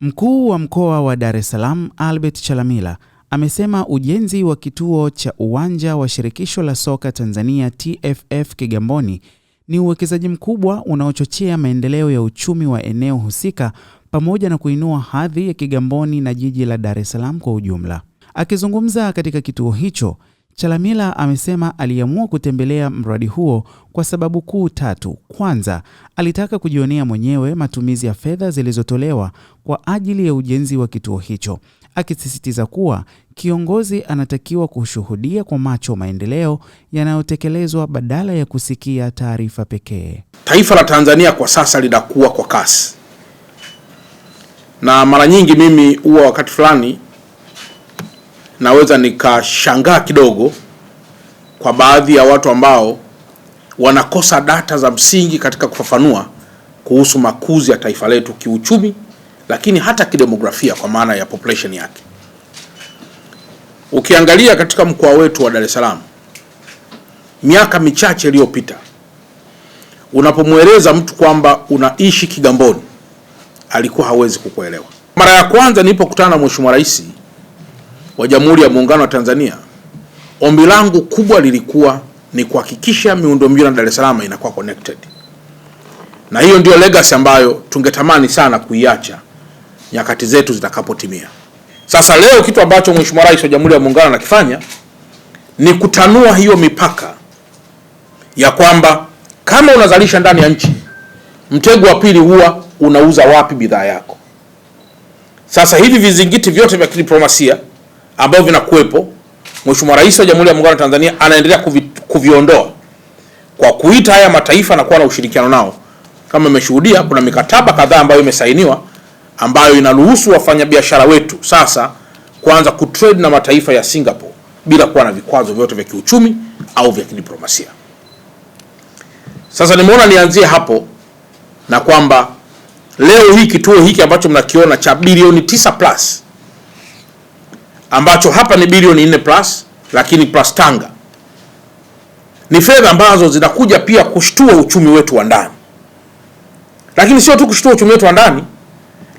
Mkuu wa mkoa wa Dar es Salaam Albert Chalamila amesema ujenzi wa kituo cha uwanja wa Shirikisho la Soka Tanzania TFF Kigamboni ni uwekezaji mkubwa unaochochea maendeleo ya uchumi wa eneo husika pamoja na kuinua hadhi ya Kigamboni na jiji la Dar es Salaam kwa ujumla. Akizungumza katika kituo hicho, Chalamila amesema aliamua kutembelea mradi huo kwa sababu kuu tatu. Kwanza, alitaka kujionea mwenyewe matumizi ya fedha zilizotolewa kwa ajili ya ujenzi wa kituo hicho, akisisitiza kuwa kiongozi anatakiwa kushuhudia kwa macho maendeleo yanayotekelezwa badala ya kusikia taarifa pekee. Taifa la Tanzania kwa sasa linakuwa kwa kasi. Na mara nyingi mimi huwa wakati fulani naweza nikashangaa kidogo kwa baadhi ya watu ambao wanakosa data za msingi katika kufafanua kuhusu makuzi ya taifa letu kiuchumi, lakini hata kidemografia kwa maana ya population yake. Ukiangalia katika mkoa wetu wa Dar es Salaam, miaka michache iliyopita, unapomweleza mtu kwamba unaishi Kigamboni, alikuwa hawezi kukuelewa. Mara ya kwanza nilipokutana na Mheshimiwa Rais wa Jamhuri ya Muungano wa Tanzania, ombi langu kubwa lilikuwa ni kuhakikisha miundombinu ya Dar es Salaam inakuwa connected. Na hiyo ndio legacy ambayo tungetamani sana kuiacha nyakati zetu zitakapotimia. Sasa leo kitu ambacho Mheshimiwa Rais wa Jamhuri ya Muungano anakifanya ni kutanua hiyo mipaka ya kwamba kama unazalisha ndani ya nchi, mtego wa pili huwa unauza wapi bidhaa yako. Sasa hivi vizingiti vyote vya kidiplomasia ambavyo vinakuwepo, Mheshimiwa Rais wa Jamhuri ya Muungano wa Tanzania anaendelea kuviondoa kwa kuita haya mataifa na kuwa na ushirikiano nao. Kama mmeshuhudia, kuna mikataba kadhaa ambayo imesainiwa ambayo inaruhusu wafanyabiashara wetu sasa kuanza kutrade na mataifa ya Singapore bila kuwa na vikwazo vyote vya kiuchumi au vya kidiplomasia. Sasa nimeona nianzie hapo na kwamba leo hii kituo hiki ambacho mnakiona cha bilioni 9 plus, ambacho hapa ni bilioni 4 plus, lakini plus Tanga, ni fedha ambazo zinakuja pia kushtua uchumi wetu wa ndani. Lakini sio tu kushtua uchumi wetu wa ndani,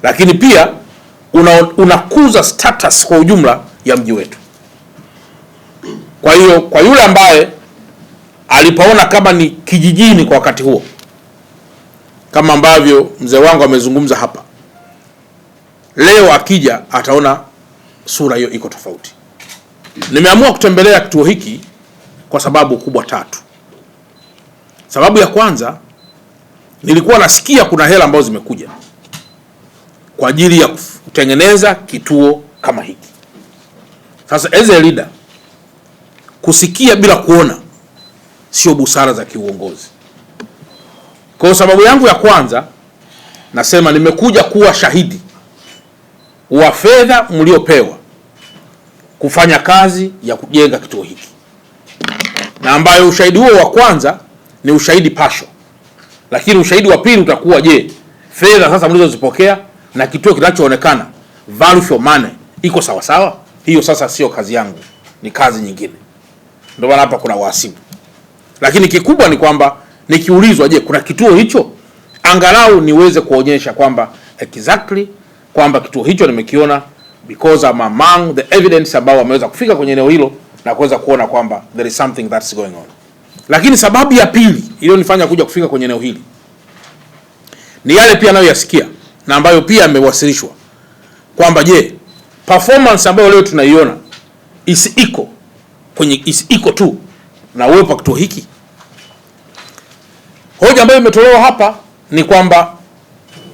lakini pia unakuza status kwa ujumla ya mji wetu. Kwa hiyo kwa yule ambaye alipaona kama ni kijijini kwa wakati huo, kama ambavyo mzee wangu amezungumza hapa, leo akija ataona sura hiyo iko tofauti. Nimeamua kutembelea kituo hiki kwa sababu kubwa tatu. Sababu ya kwanza, nilikuwa nasikia kuna hela ambazo zimekuja kwa ajili ya kutengeneza kituo kama hiki. Sasa as a leader, kusikia bila kuona sio busara za kiuongozi. Kwa sababu yangu ya kwanza, nasema nimekuja kuwa shahidi wa fedha mliopewa kufanya kazi ya kujenga kituo hiki, na ambayo ushahidi huo wa kwanza ni ushahidi partial, lakini ushahidi wa pili utakuwa je, fedha sasa mlizozipokea na kituo kinachoonekana value for money iko sawa sawa? Hiyo sasa sio kazi yangu, ni kazi nyingine. Ndio maana hapa kuna wahasibu. Lakini kikubwa ni kwamba nikiulizwa je, kuna kituo hicho, angalau niweze kuonyesha kwamba exactly kwamba kituo hicho nimekiona, because I'm among the evidence ambao wameweza kufika kwenye eneo hilo na kuweza kuona kwamba there is something that's going on. Lakini sababu ya pili iliyonifanya kuja kufika kwenye eneo hili ni yale pia nayo yasikia na ambayo pia yamewasilishwa kwamba je, performance ambayo leo tunaiona iko tu na uwepo wa kituo hiki. Hoja ambayo imetolewa hapa ni kwamba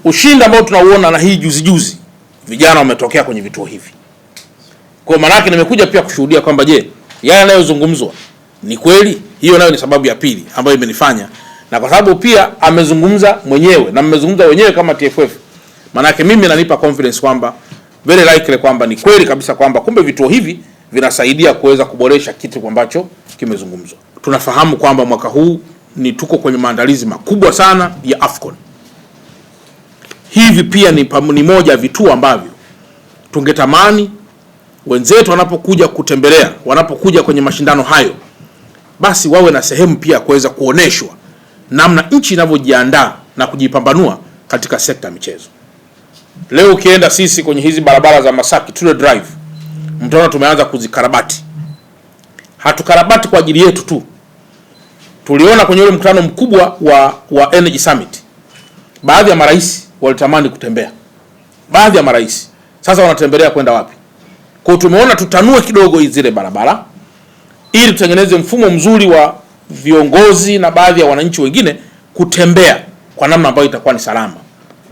ushindi ambao tunauona na hii juzi vijana wametokea kwenye vituo hivi. Kwa maana yake nimekuja pia kushuhudia kwamba je, yale yanayozungumzwa ni kweli. Hiyo nayo ni sababu ya pili ambayo imenifanya, na kwa sababu pia amezungumza mwenyewe na mmezungumza wenyewe kama TFF, maana yake mimi nanipa confidence kwamba very likely kwamba ni kweli kabisa kwamba kumbe vituo hivi vinasaidia kuweza kuboresha kitu ambacho kimezungumzwa. Tunafahamu kwamba mwaka huu tuko kwenye maandalizi makubwa sana ya AFCON. Hivi pia ni moja vituo ambavyo tungetamani wenzetu wanapokuja kutembelea, wanapokuja kwenye mashindano hayo, basi wawe na sehemu pia kuweza kuoneshwa namna nchi inavyojiandaa na kujipambanua katika sekta ya michezo. Leo ukienda sisi kwenye hizi barabara za Masaki Tule Drive, mtaona tumeanza kuzikarabati. Hatukarabati kwa ajili yetu tu. Tuliona kwenye ule mkutano mkubwa wa Energy Summit, baadhi ya marais walitamani kutembea. Baadhi ya marais sasa wanatembelea kwenda wapi? Kwa tumeona tutanue kidogo zile barabara ili tutengeneze mfumo mzuri wa viongozi na baadhi ya wananchi wengine kutembea kwa namna ambayo itakuwa ni salama,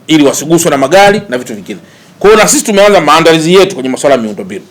ili wasiguswe na magari na vitu vingine. Kwa hiyo na sisi tumeanza maandalizi yetu kwenye masuala ya miundombinu.